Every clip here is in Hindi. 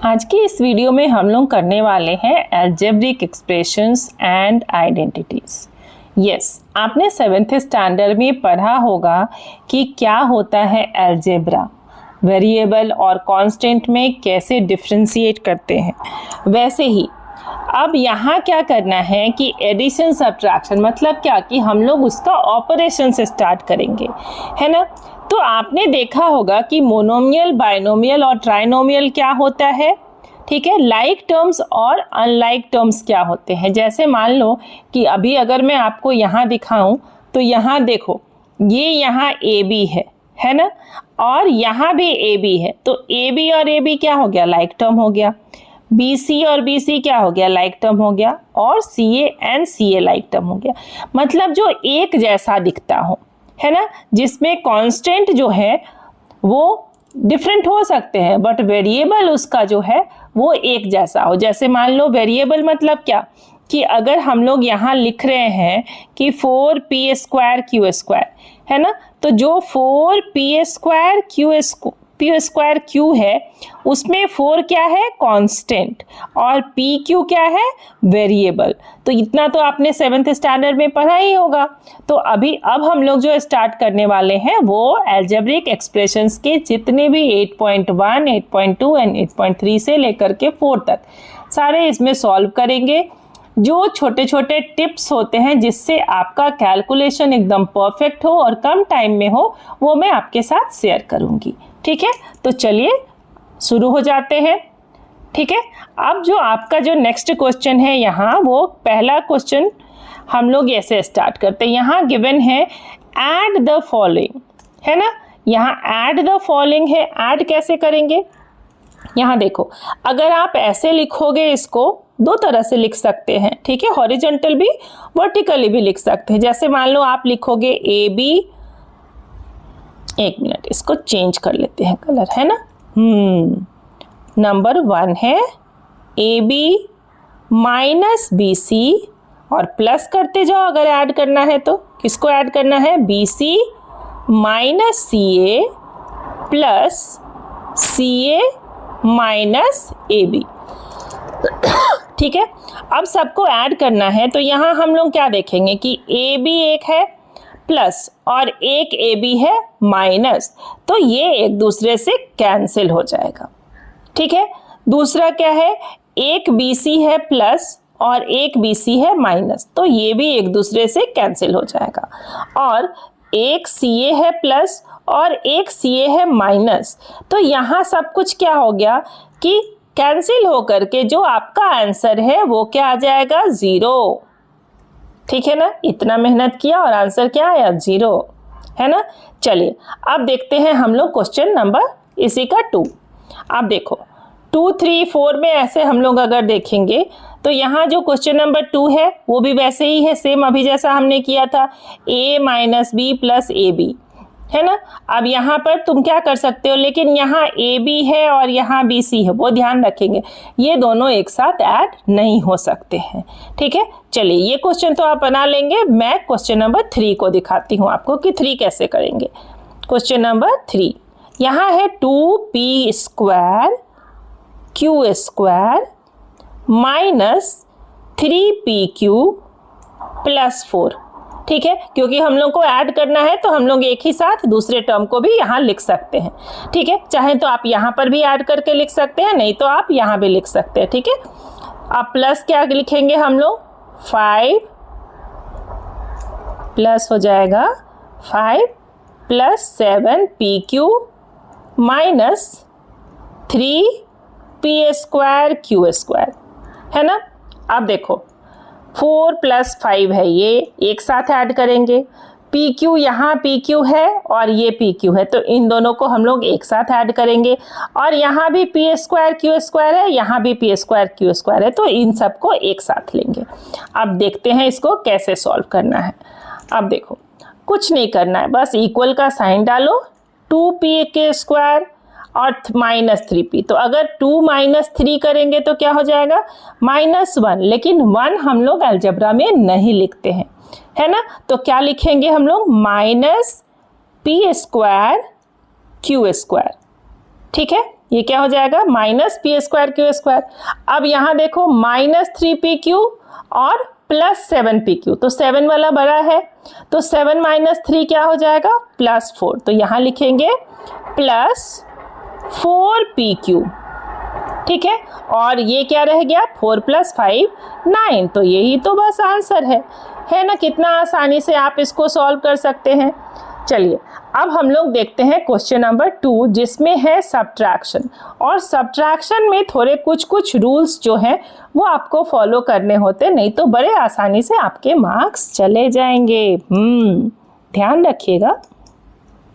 आज की इस वीडियो में हम लोग करने वाले हैं algebraic expressions and identities. Yes, आपने 7th स्टैंडर्ड में पढ़ा होगा कि क्या होता है अलजेब्रा, वेरिएबल और कांस्टेंट में कैसे डिफरेंशिएट करते हैं। वैसे ही अब यहाँ क्या करना है कि एडिशन सब्ट्रैक्शन मतलब क्या कि हम लोग उसका ऑपरेशन से स्टार्ट करेंगे, है ना। तो आपने देखा होगा कि मोनोमियल, बाइनोमियल और ट्राइनोमियल क्या होता है, ठीक है। लाइक टर्म्स और अनलाइक टर्म्स क्या होते हैं। जैसे मान लो कि अभी अगर मैं आपको यहाँ दिखाऊं तो यहाँ देखो, ये यहाँ ए बी है ना, और यहाँ भी ए बी है, तो ए बी और ए बी क्या हो गया, लाइक टर्म हो गया। बी सी और बी सी क्या हो गया, लाइक टर्म हो गया। और C A and C A like term हो गया। मतलब जो एक जैसा दिखता हो, है ना, जिसमें कांस्टेंट जो है वो डिफरेंट हो सकते हैं बट वेरिएबल उसका जो है वो एक जैसा हो। जैसे मान लो वेरिएबल मतलब क्या कि अगर हम लोग यहाँ लिख रहे हैं कि 4p स्क्वायर क्यू स्क्वायर, है ना, तो जो 4p स्क्वायर क्यू है उसमें 4 क्या है, कांस्टेंट, और pq क्या है, वेरिएबल। तो इतना तो आपने 7th स्टैंडर्ड में पढ़ा ही होगा। तो अब हम लोग जो स्टार्ट करने वाले हैं वो अलजेब्रिक एक्सप्रेशंस के जितने भी 8.1, 8.2 एंड 8.3 से लेकर के 4 तक सारे इसमें सॉल्व करेंगे। जो छोटे छोटे टिप्स होते हैं जिससे आपका कैलकुलेशन एकदम परफेक्ट हो और कम टाइम में हो, वो मैं आपके साथ शेयर करूंगी, ठीक है। तो चलिए शुरू हो जाते हैं, ठीक है। अब जो आपका जो नेक्स्ट क्वेश्चन है यहाँ, वो पहला क्वेश्चन हम लोग ऐसे स्टार्ट करते हैं। यहाँ गिवन है ऐड द फॉलोइंग, है ना। यहाँ ऐड द फॉलोइंग है, ऐड कैसे करेंगे। यहाँ देखो, अगर आप ऐसे लिखोगे इसको दो तरह से लिख सकते हैं, ठीक है, हॉरिजॉन्टल भी वर्टिकली भी लिख सकते हैं। जैसे मान लो आप लिखोगे ए बी, एक मिनट इसको चेंज कर लेते हैं कलर, है ना। नंबर 1 है A B minus B C, और प्लस करते जाओ अगर ऐड करना है तो। किसको ऐड करना है, B C minus C A plus C A minus A B, ठीक है। अब सबको ऐड करना है तो यहाँ हम लोग क्या देखेंगे कि ए बी एक है प्लस और एक ए बी है माइनस, तो ये एक दूसरे से कैंसिल हो जाएगा, ठीक है। दूसरा क्या है, एक बी सी है प्लस और एक बी सी है माइनस, तो ये भी एक दूसरे से कैंसिल हो जाएगा। और एक सी ए है प्लस और एक सी ए है माइनस, तो यहाँ सब कुछ क्या हो गया कि कैंसिल होकर के जो आपका आंसर है वो क्या आ जाएगा, 0, ठीक है ना। इतना मेहनत किया और आंसर क्या आया, 0, है ना। चलिए अब देखते हैं हम लोग क्वेश्चन नंबर इसी का 2। अब देखो 2, 3, 4 में ऐसे हम लोग अगर देखेंगे तो यहाँ जो क्वेश्चन नंबर 2 है वो भी वैसे ही है, सेम अभी जैसा हमने किया था, a minus B plus A B, है ना। अब यहाँ पर तुम क्या कर सकते हो, लेकिन यहाँ ए बी है और यहाँ बी सी है, वो ध्यान रखेंगे, ये दोनों एक साथ ऐड नहीं हो सकते हैं, ठीक है। चलिए ये क्वेश्चन तो आप बना लेंगे, मैं क्वेश्चन नंबर 3 को दिखाती हूँ आपको कि 3 कैसे करेंगे। क्वेश्चन नंबर 3 यहाँ है 2p square Q square minus 3pq plus 4, ठीक है। क्योंकि हम लोग को ऐड करना है तो हम लोग एक ही साथ दूसरे टर्म को भी यहाँ लिख सकते हैं, ठीक है। चाहे तो आप यहाँ पर भी ऐड करके लिख सकते हैं, नहीं तो आप यहाँ भी लिख सकते हैं, ठीक है। अब प्लस क्या लिखेंगे हम लोग, 5 प्लस हो जाएगा 5 plus 7pq minus 3p square Q square, है ना। अब देखो 4 प्लस 5 है, ये एक साथ ऐड करेंगे। पी क्यू, यहाँ पी क्यू है और ये पी क्यू है, तो इन दोनों को हम लोग एक साथ ऐड करेंगे। और यहाँ भी पी स्क्वायर क्यू स्क्वायर है, यहाँ भी पी स्क्वायर क्यू स्क्वायर है, तो इन सबको एक साथ लेंगे। अब देखते हैं इसको कैसे सॉल्व करना है। अब देखो कुछ नहीं करना है, बस इक्वल का साइन डालो, 2p के स्क्वायर और माइनस 3p, तो अगर 2 माइनस 3 करेंगे तो क्या हो जाएगा, -1, लेकिन 1 हम लोग अलजेब्रा में नहीं लिखते हैं, है ना। तो क्या लिखेंगे हम लोग, minus p square Q square, ठीक है। ये क्या हो जाएगा minus P square Q square. अब यहाँ देखो माइनस 3pq और प्लस 7pq, तो 7 वाला बड़ा है तो 7 माइनस 3 क्या हो जाएगा प्लस 4, तो यहाँ लिखेंगे प्लस 4pq। ठीक है, और ये क्या रह गया 4 + 5 9, तो यही तो बस आंसर है ना। कितना आसानी से आप इसको सॉल्व कर सकते हैं। चलिए अब हम लोग देखते हैं क्वेश्चन नंबर 2, जिसमें है सब्ट्रैक्शन। और सब्ट्रैक्शन में थोड़े कुछ रूल्स जो हैं वो आपको फॉलो करने होते, नहीं तो बड़े आसानी से आपके मार्क्स चले जाएंगे। ध्यान रखिएगा।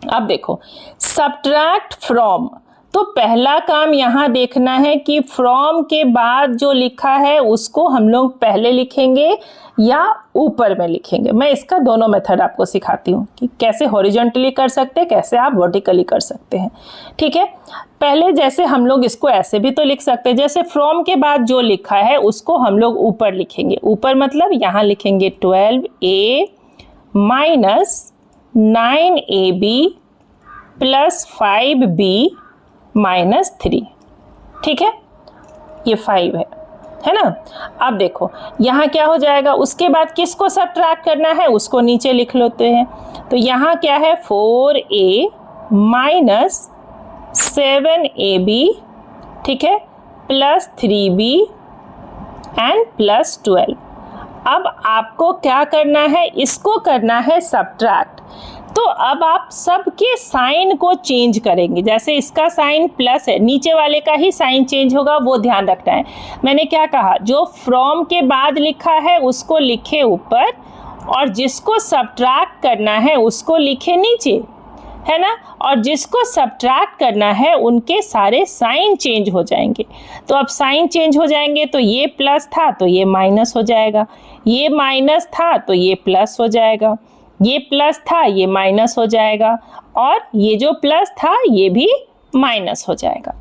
अब देखो सब्ट्रैक्ट फ्रॉम, तो पहला काम यहाँ देखना है कि फ्रॉम के बाद जो लिखा है उसको हम लोग पहले लिखेंगे या ऊपर में लिखेंगे। मैं इसका दोनों मेथड आपको सिखाती हूँ कि कैसे हॉरिजॉन्टली कर सकते हैं, कैसे आप वर्टिकली कर सकते हैं। ठीक है, पहले जैसे हम लोग इसको ऐसे भी तो लिख सकते हैं, जैसे फ्रॉम के बाद जो लिखा है उसको हम लोग ऊपर लिखेंगे। ऊपर मतलब यहाँ लिखेंगे 12a minus 9ab plus 5b minus 3। ठीक है, ये 5 है ना। अब देखो यहाँ क्या हो जाएगा, उसके बाद किसको सब्ट्रैक्ट करना है उसको नीचे लिख लेते हैं। तो यहाँ क्या है 4a माइनस 7ab, ठीक है, प्लस 3b एंड प्लस 12। अब आपको क्या करना है, इसको करना है सब्ट्रैक्ट। तो अब आप सबके साइन को चेंज करेंगे। जैसे इसका साइन प्लस है, नीचे वाले का ही साइन चेंज होगा, वो ध्यान रखना है। मैंने क्या कहा, जो फ्रॉम के बाद लिखा है उसको लिखे ऊपर, और जिसको सब्ट्रैक्ट करना है उसको लिखे नीचे, है ना। और जिसको सब्ट्रैक्ट करना है उनके सारे साइन चेंज हो जाएंगे। तो अब साइन चेंज हो जाएंगे, तो ये प्लस था तो ये माइनस हो जाएगा, ये माइनस था तो ये प्लस हो जाएगा, ये प्लस था ये माइनस हो जाएगा, और ये जो प्लस था ये भी माइनस हो जाएगा।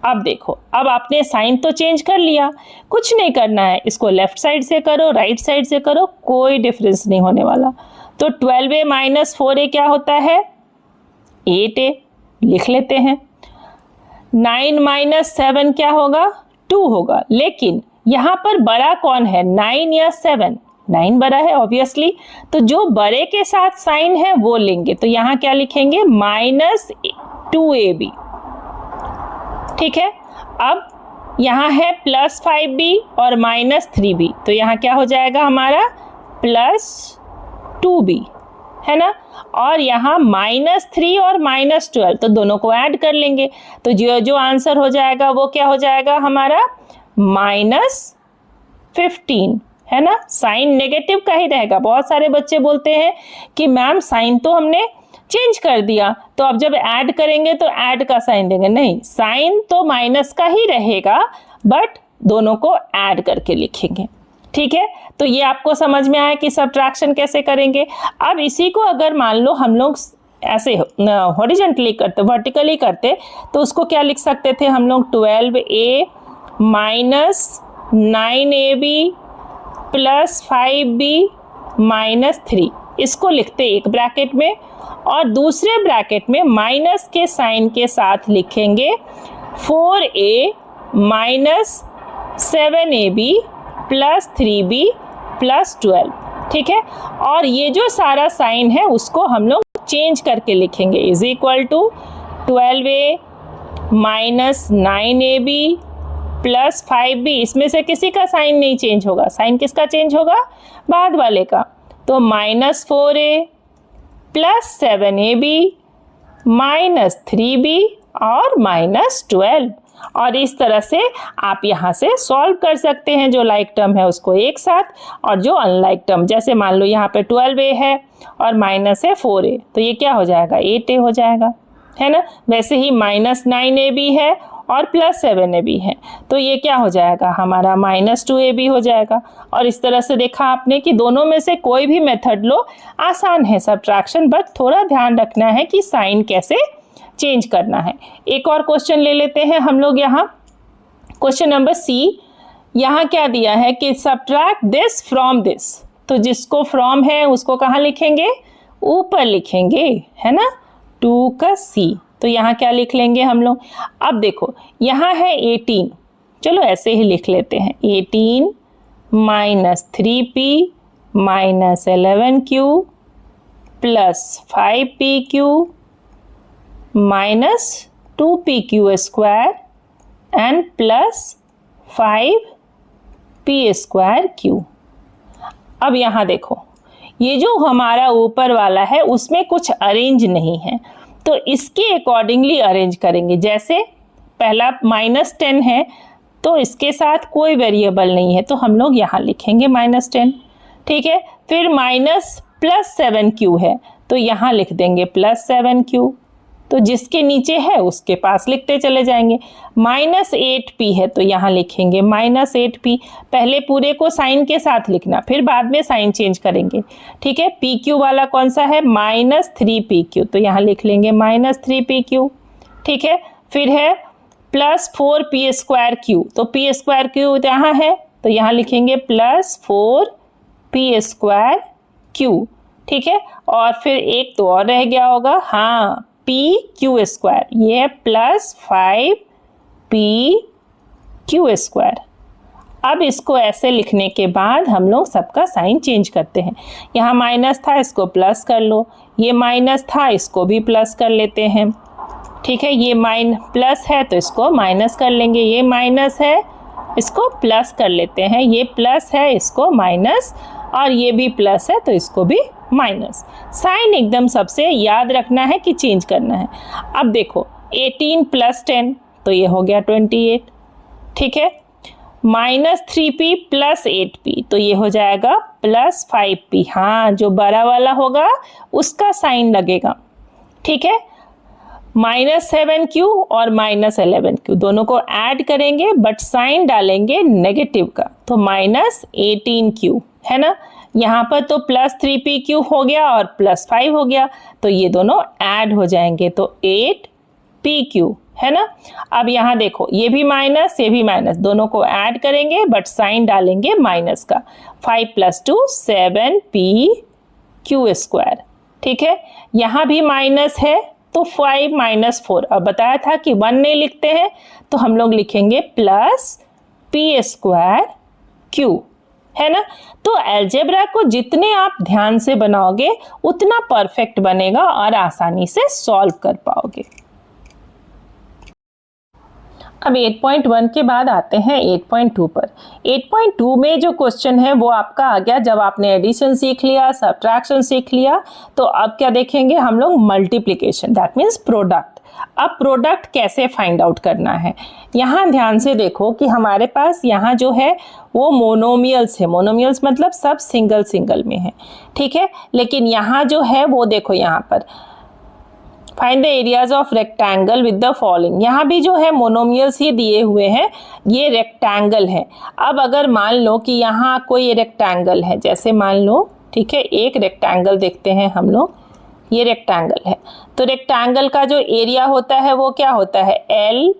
अब देखो, अब आपने साइन तो चेंज कर लिया, कुछ नहीं करना है, इसको लेफ्ट साइड से करो राइट साइड से करो, कोई डिफरेंस नहीं होने वाला। तो 12a माइनस 4a क्या होता है 8a, लिख लेते हैं। 9 माइनस 7 क्या होगा 2 होगा, लेकिन यहाँ पर बड़ा कौन है 9 या 7? 9 बड़ा है ऑब्वियसली, तो जो बड़े के साथ साइन है वो लेंगे। तो यहाँ क्या लिखेंगे माइनस 2ab। ठीक है, अब यहाँ है प्लस 5b और माइनस 3b, तो यहाँ क्या हो जाएगा हमारा प्लस 2b, है ना। और यहाँ माइनस 3 और माइनस 12, तो दोनों को ऐड कर लेंगे, तो जो आंसर हो जाएगा वो क्या हो जाएगा हमारा माइनस 15, है ना। साइन नेगेटिव का ही रहेगा। बहुत सारे बच्चे बोलते हैं कि मैम साइन तो हमने चेंज कर दिया, तो अब जब ऐड करेंगे तो ऐड का साइन देंगे। नहीं, साइन तो माइनस का ही रहेगा, बट दोनों को ऐड करके लिखेंगे। ठीक है, तो ये आपको समझ में आया कि सब्ट्रैक्शन कैसे करेंगे। अब इसी को अगर मान लो हम लोग ऐसे हॉरिजॉन्टली करते, वर्टिकली करते, तो उसको क्या लिख सकते थे हम लोग 12a minus 9ab plus 5b minus 3, इसको लिखते एक ब्रैकेट में, और दूसरे ब्रैकेट में माइनस के साइन के साथ लिखेंगे 4a minus 7ab plus 3b plus 12। ठीक है, और ये जो सारा साइन है उसको हम लोग चेंज करके लिखेंगे, is equal to 12a minus 9ab plus 5b। इसमें से किसी का साइन नहीं चेंज होगा, साइन किसका चेंज होगा बाद वाले का, तो minus 4a plus 7ab minus 3b और माइनस 12। और इस तरह से आप यहाँ से सॉल्व कर सकते हैं, जो लाइक टर्म है उसको एक साथ, और जो अनलाइक टर्म, जैसे मान लो यहाँ पे 12a है और माइनस है 4a, तो ये क्या हो जाएगा 8a हो जाएगा, है ना। वैसे ही माइनस 9ab है और प्लस 7ab है, तो ये क्या हो जाएगा हमारा माइनस 2ab हो जाएगा। और इस तरह से देखा आपने कि दोनों में से कोई भी मेथड लो, आसान है सब्ट्रैक्शन, बट थोड़ा ध्यान रखना है कि साइन कैसे चेंज करना है। एक और क्वेश्चन ले लेते हैं हम लोग। यहाँ क्वेश्चन नंबर सी, यहाँ क्या दिया है कि सब्ट्रैक्ट दिस फ्रॉम दिस, तो जिसको फ्रॉम है उसको कहाँ लिखेंगे ऊपर लिखेंगे, है ना, 2 का c, तो यहाँ क्या लिख लेंगे हम लोग। अब देखो यहाँ है 18, चलो ऐसे ही लिख लेते हैं 18 minus 3p minus 11q plus 5pq minus 2pq square and plus 5p square q। अब यहाँ देखो ये जो हमारा ऊपर वाला है उसमें कुछ अरेंज नहीं है, तो इसके अकॉर्डिंगली अरेंज करेंगे। जैसे पहला -10 है तो इसके साथ कोई वेरिएबल नहीं है, तो हम लोग यहाँ लिखेंगे -10, ठीक है। फिर +7q है तो यहाँ लिख देंगे +7q, तो जिसके नीचे है उसके पास लिखते चले जाएंगे। -8p है तो यहाँ लिखेंगे -8p, पहले पूरे को साइन के साथ लिखना, फिर बाद में साइन चेंज करेंगे, ठीक है। pq वाला कौन सा है, -3pq, तो यहाँ लिख लेंगे -3pq, ठीक है। फिर है +4p स्क्वायर q, तो p स्क्वायर q यहाँ है तो यहाँ लिखेंगे +4p स्क्वायर q, ठीक है। और फिर एक तो और रह गया होगा, हाँ pq स्क्वायर, ये है +5pq स्क्वायर। अब इसको ऐसे लिखने के बाद हम लोग सबका साइन चेंज करते हैं। यहाँ माइनस था इसको प्लस कर लो, ये माइनस था इसको भी प्लस कर लेते हैं, ठीक है। ये प्लस है तो इसको माइनस कर लेंगे, ये माइनस है इसको प्लस कर लेते हैं, ये प्लस है इसको माइनस, और ये भी प्लस है तो इसको भी माइनस। साइन एकदम सबसे याद रखना है कि चेंज करना है। अब देखो 18 + 10 तो ये हो गया 28, ठीक है। -3p + 8p तो ये हो जाएगा +5p, हाँ जो बड़ा वाला होगा उसका साइन लगेगा, ठीक है। -7q और -11q दोनों को ऐड करेंगे बट साइन डालेंगे नेगेटिव का, तो -18q है ना। यहाँ पर तो +3pq हो गया और +5 हो गया, तो ये दोनों ऐड हो जाएंगे तो 8pq है ना। अब यहाँ देखो ये भी माइनस ये भी माइनस, दोनों को ऐड करेंगे बट साइन डालेंगे माइनस का। 5 + 2 7pq स्क्वायर, ठीक है। यहाँ भी माइनस है तो 5 - 4, अब बताया था कि 1 नहीं लिखते हैं तो हम लोग लिखेंगे +p स्क्वायर q, है ना। तो अलजेब्रा को जितने आप ध्यान से बनाओगे उतना परफेक्ट बनेगा और आसानी से सॉल्व कर पाओगे। अब 8.1 के बाद आते हैं 8.2 पर। 8.2 में जो क्वेश्चन है वो आपका आ गया जब आपने एडिशन सीख लिया, सब्ट्रैक्शन सीख लिया, तो अब क्या देखेंगे हम लोग, मल्टीप्लिकेशन, दैट मीन्स प्रोडक्ट। अब प्रोडक्ट कैसे फाइंड आउट करना है, यहाँ ध्यान से देखो कि हमारे पास यहाँ जो है वो मोनोमियल्स है, मोनोमियल्स मतलब सब सिंगल सिंगल में है, ठीक है। लेकिन यहाँ जो है वो देखो यहाँ पर find the areas of rectangle with the following, यहाँ भी जो है मोनोमियल्स ही दिए हुए हैं, ये रेक्टेंगल है। अब अगर मान लो कि यहाँ कोई रेक्टेंगल है, जैसे मान लो, ठीक है, एक रेक्टेंगल देखते हैं हम लोग, ये रेक्टेंगल है, तो रेक्टेंगल का जो एरिया होता है वो क्या होता है, L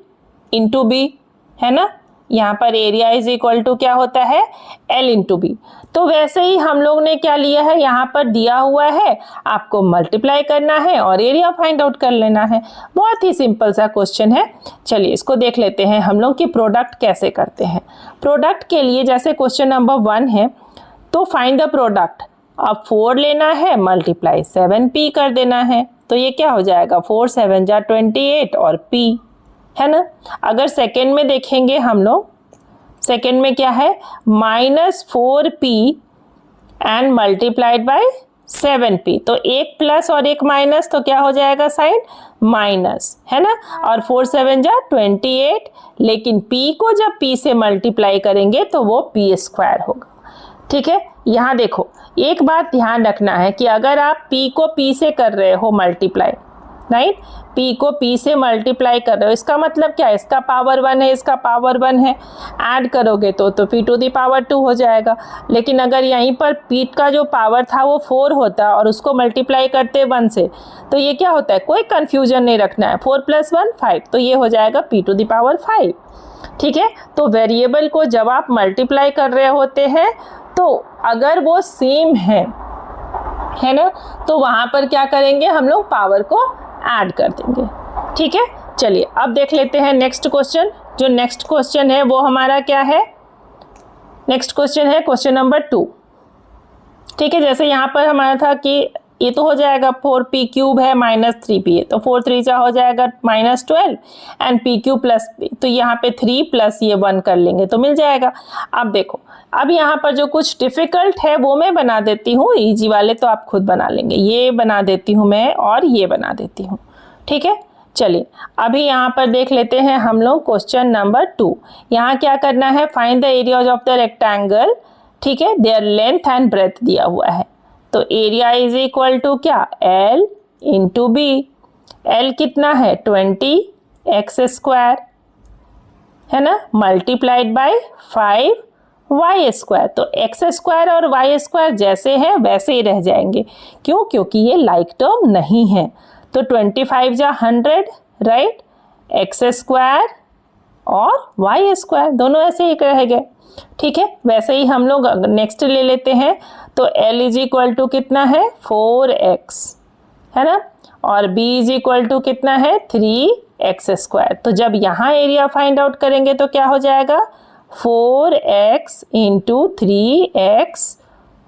× B, है ना। यहाँ पर एरिया इज इक्वल टू क्या होता है, L × B। तो वैसे ही हम लोग ने क्या लिया है, यहाँ पर दिया हुआ है, आपको मल्टीप्लाई करना है और एरिया फाइंड आउट कर लेना है। बहुत ही सिंपल सा क्वेश्चन है। चलिए इसको देख लेते हैं हम लोग कि प्रोडक्ट कैसे करते हैं। प्रोडक्ट के लिए जैसे क्वेश्चन नंबर 1 है तो फाइंड द प्रोडक्ट, अब 4 लेना है मल्टीप्लाई 7p कर देना है, तो ये क्या हो जाएगा, 4 × 7 = 28 और p, है ना। अगर सेकेंड में देखेंगे हम लोग, सेकेंड में क्या है, -4p and multiplied by 7p, तो एक प्लस और एक माइनस तो क्या हो जाएगा साइन, माइनस, है ना। और 4 × 7 = 28, लेकिन p को जब p से मल्टीप्लाई करेंगे तो वो p स्क्वायर होगा, ठीक है। यहाँ देखो एक बात ध्यान रखना है कि अगर आप p को p से कर रहे हो मल्टीप्लाई, राइट, p को p से मल्टीप्लाई कर रहे हो, इसका मतलब क्या है, इसका पावर 1 है, इसका पावर 1 है, ऐड करोगे तो p⁻² हो जाएगा। लेकिन अगर यहीं पर p का जो पावर था वो 4 होता और उसको मल्टीप्लाई करते 1 से, तो ये क्या होता है, कोई कंफ्यूजन नहीं रखना है, 4 + 1 5, तो ये हो जाएगा p⁵, ठीक है। तो वेरिएबल को जब आप मल्टीप्लाई कर रहे होते हैं तो अगर वो सेम है ना, तो वहाँ पर क्या करेंगे हम लोग, पावर को ऐड कर देंगे, ठीक है, चलिए अब देख लेते हैं नेक्स्ट क्वेश्चन। जो नेक्स्ट क्वेश्चन है वो हमारा क्या है? नेक्स्ट क्वेश्चन है क्वेश्चन नंबर 2। ठीक है, जैसे यहाँ पर हमारा था कि ये तो हो जाएगा 4p क्यूब है माइनस 3p है, तो 4 3 हो जाएगा -12 and p cube plus p, तो यहाँ पे 3 प्लस ये 1 कर लेंगे तो मिल जाएगा। अब देखो, अब यहाँ पर जो कुछ डिफिकल्ट है वो मैं बना देती हूँ, इजी वाले तो आप खुद बना लेंगे। ये बना देती हूँ मैं और ये बना देती हूँ। ठीक है, चलिए अभी यहाँ पर देख लेते हैं हम लोग क्वेश्चन नंबर 2। यहाँ क्या करना है? Find the areas of the rectangle. ठीक है, देयर लेंथ एंड ब्रेथ दिया हुआ है, तो एरिया इज इक्वल टू क्या? L into B. L कितना है? 20x² है ना, मल्टीप्लाइड बाई 5y²। तो x² और y² जैसे हैं वैसे ही रह जाएंगे। क्यों? क्योंकि ये लाइक टर्म नहीं है। तो 25 जा 100, राइट? x² और y² दोनों ऐसे ही रह गए। ठीक है, वैसे ही हम लोग नेक्स्ट ले लेते हैं। तो L इज इक्वल टू कितना है? 4x है ना, और B इज इक्वल टू कितना है? 3x²। तो जब यहाँ एरिया फाइंड आउट करेंगे तो क्या हो जाएगा? 4x into 3x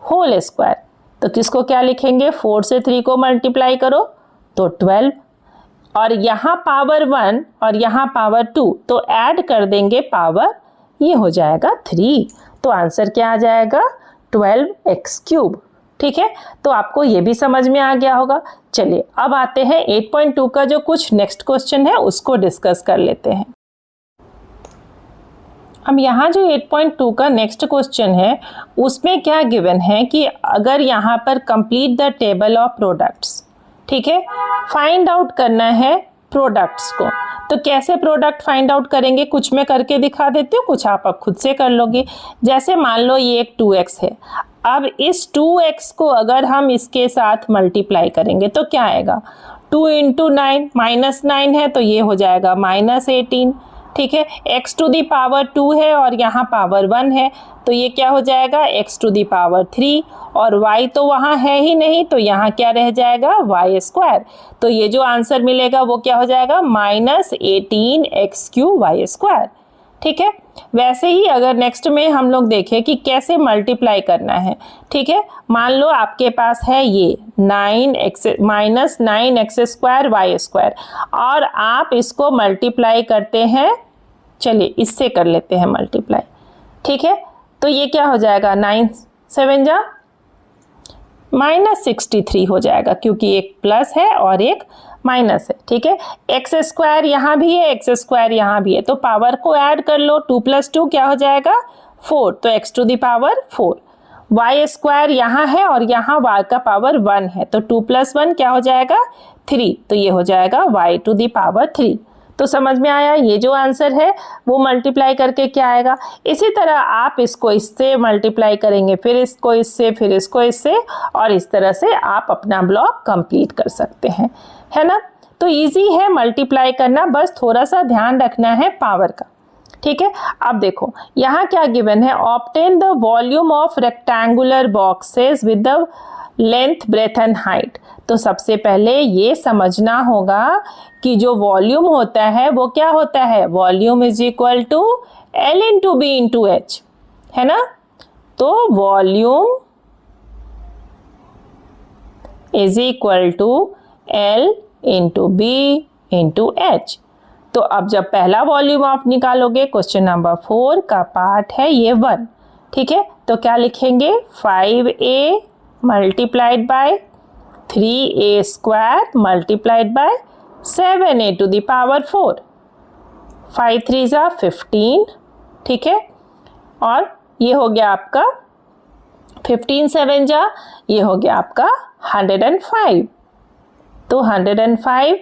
whole square. तो किसको क्या लिखेंगे? 4 से 3 को मल्टीप्लाई करो तो 12, और यहाँ पावर 1 और यहाँ पावर 2, तो ऐड कर देंगे पावर, ये हो जाएगा 3। तो आंसर क्या आ जाएगा? 12x³। ठीक है, तो आपको ये भी समझ में आ गया होगा। चलिए अब आते हैं 8.2 का जो कुछ नेक्स्ट क्वेश्चन है उसको डिस्कस कर लेते हैं। अब यहाँ जो 8.2 का नेक्स्ट क्वेश्चन है उसमें क्या गिवन है कि अगर यहाँ पर complete the table of products, ठीक है, फाइंड आउट करना है प्रोडक्ट्स को। तो कैसे प्रोडक्ट फाइंड आउट करेंगे? कुछ मैं करके दिखा देती हूँ, कुछ आप खुद से कर लोगे। जैसे मान लो ये एक 2x है, अब इस 2x को अगर हम इसके साथ मल्टीप्लाई करेंगे तो क्या आएगा? 2 इंटू 9 -9 है तो ये हो जाएगा -18। ठीक है, x टू दी पावर 2 है और यहाँ पावर 1 है तो ये क्या हो जाएगा? x टू दी पावर 3, और y तो वहाँ है ही नहीं तो यहाँ क्या रह जाएगा? y²। तो ये जो आंसर मिलेगा वो क्या हो जाएगा? -18x³ y²। ठीक है, वैसे ही अगर नेक्स्ट में हम लोग देखें कि कैसे मल्टीप्लाई करना है। ठीक है, मान लो आपके पास है ये -9x² y², और आप इसको मल्टीप्लाई करते हैं, चलिए इससे कर लेते हैं मल्टीप्लाई। ठीक है, तो ये क्या हो जाएगा? 9 7 जा -63 हो जाएगा, क्योंकि एक प्लस है और एक माइनस है। ठीक है, x² यहाँ भी है, x² यहाँ भी है, तो पावर को ऐड कर लो। 2 + 2 क्या हो जाएगा? 4, तो x to the power 4। y² यहाँ है और यहाँ y का पावर 1 है, तो 2 + 1 क्या हो जाएगा? 3, तो ये हो जाएगा y टू दी पावर 3। तो समझ में आया? ये जो आंसर है वो मल्टीप्लाई करके क्या आएगा? इसी तरह आप इसको इससे मल्टीप्लाई करेंगे, फिर इसको इससे, फिर इसको इससे, और इस तरह से आप अपना ब्लॉक कंप्लीट कर सकते हैं, है ना। तो इजी है मल्टीप्लाई करना, बस थोड़ा सा ध्यान रखना है पावर का। ठीक है, अब देखो यहाँ क्या गिवन है? Obtain the volume of rectangular boxes with the length, breadth and height. तो सबसे पहले ये समझना होगा कि जो वॉल्यूम होता है वो क्या होता है? Volume is equal to L into B into H, है ना। तो volume is equal to L into B into H. तो अब जब पहला वॉल्यूम आप निकालोगे, क्वेश्चन नंबर 4 का पार्ट है ये 1। ठीक है, तो क्या लिखेंगे? 5a multiplied by 3a² multiplied by 7a to the power 4। 5 3 जा 15। ठीक है, और ये हो गया आपका 15 7 जा, ये हो गया आपका 105। तो 105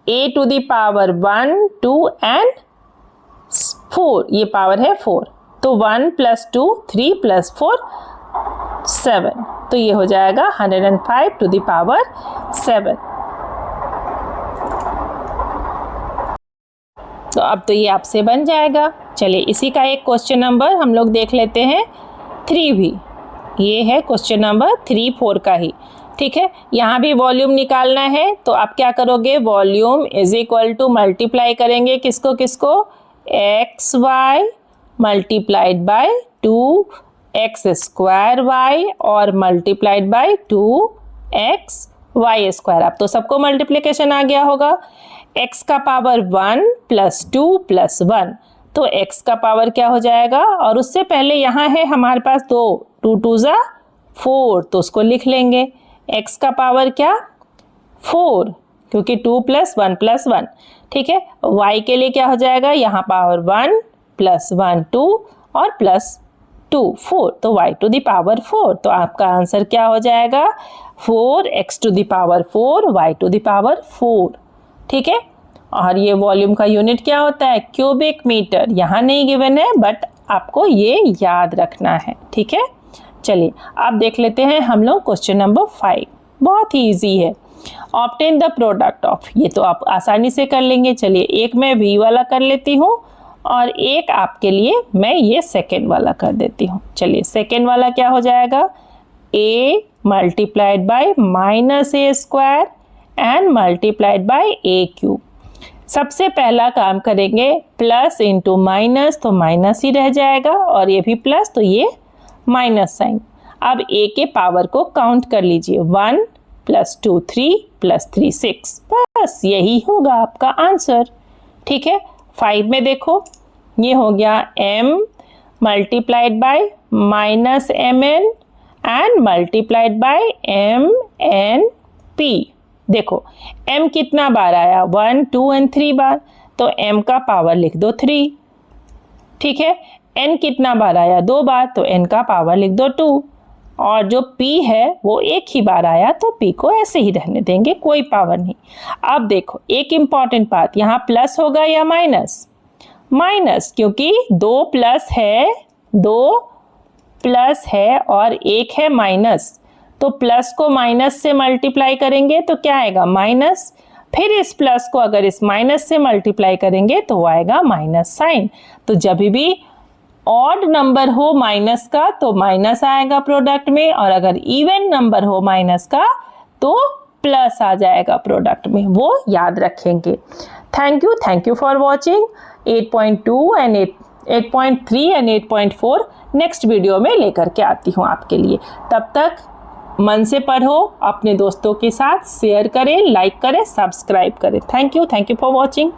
a to the power 1 2 and 4, ये पावर है 4, तो 1 + 2 3 + 4 7, तो ये हो जाएगा 105 टू द पावर 7। तो अब तो ये आपसे बन जाएगा। चलिए इसी का एक क्वेश्चन नंबर हम लोग देख लेते हैं 3 भी। ये है क्वेश्चन नंबर 3 4 का ही। ठीक है, यहाँ भी वॉल्यूम निकालना है तो आप क्या करोगे, volume is equal to multiply करेंगे किसको किसको, x Y multiplied by 2x² और मल्टीप्लाइड बाय 2xy²। अब तो सबको मल्टीप्लिकेशन आ गया होगा। x का पावर 1 + 2 + 1, तो x का पावर क्या हो जाएगा, और उससे पहले यहाँ है हमारे पास 2 2 2 ज़ा 4, तो उसको लिख लेंगे x का पावर क्या 4, क्योंकि 2 + 1 + 1। ठीक है, y के लिए क्या हो जाएगा, यहाँ पावर 1 + 1 2 और +2 4, तो y⁴ तो आपका आंसर क्या हो जाएगा, 4x⁴ y⁴। ठीक है, और ये वॉल्यूम का यूनिट क्या होता है, क्यूबिक मीटर। यहाँ नहीं गिवन है बट आपको ये याद रखना है। ठीक है, चलिए अब देख लेते हैं हम लोग क्वेश्चन नंबर 5। बहुत ही इजी है। ऑब्टेन द प्रोडक्ट ऑफ, ये तो आप आसानी से कर लेंगे। चलिए एक मैं v वाला कर लेती हूँ और एक आपके लिए मैं ये सेकेंड वाला कर देती हूँ। चलिए सेकेंड वाला क्या हो जाएगा, a multiplied by -a² and multiplied by a³। सबसे पहला काम करेंगे प्लस इंटू माइनस, तो माइनस ही रह जाएगा, और ये भी प्लस तो ये माइनस साइन। अब a के पावर को काउंट कर लीजिए, 1 + 2 3 + 3 6, बस यही होगा आपका आंसर। ठीक है, 5 में देखो ये हो गया m multiplied by -mn and multiplied by mnp। देखो m कितना बार आया, 1 2 एंड 3 बार, तो m का पावर लिख दो 3। ठीक है, n कितना बार आया, 2 बार, तो n का पावर लिख दो 2। और जो p है वो एक ही बार आया, तो p को ऐसे ही रहने देंगे, कोई पावर नहीं। अब देखो एक इम्पॉर्टेंट बात, यहाँ प्लस होगा या माइनस, माइनस, क्योंकि 2 प्लस है और एक है माइनस, तो प्लस को माइनस से मल्टीप्लाई करेंगे तो क्या आएगा, माइनस। फिर इस प्लस को अगर इस माइनस से मल्टीप्लाई करेंगे तो वो आएगा माइनस साइन। तो जब भी ऑड नंबर हो माइनस का तो माइनस आएगा प्रोडक्ट में, और अगर इवन नंबर हो माइनस का तो प्लस आ जाएगा प्रोडक्ट में, वो याद रखेंगे। Thank you for watching 8.2 and 8.3 and 8.4 next video में लेकर के आती हूँ आपके लिए। तब तक मन से पढ़ो, अपने दोस्तों के साथ शेयर करें, लाइक करें, सब्सक्राइब करें। Thank you for watching.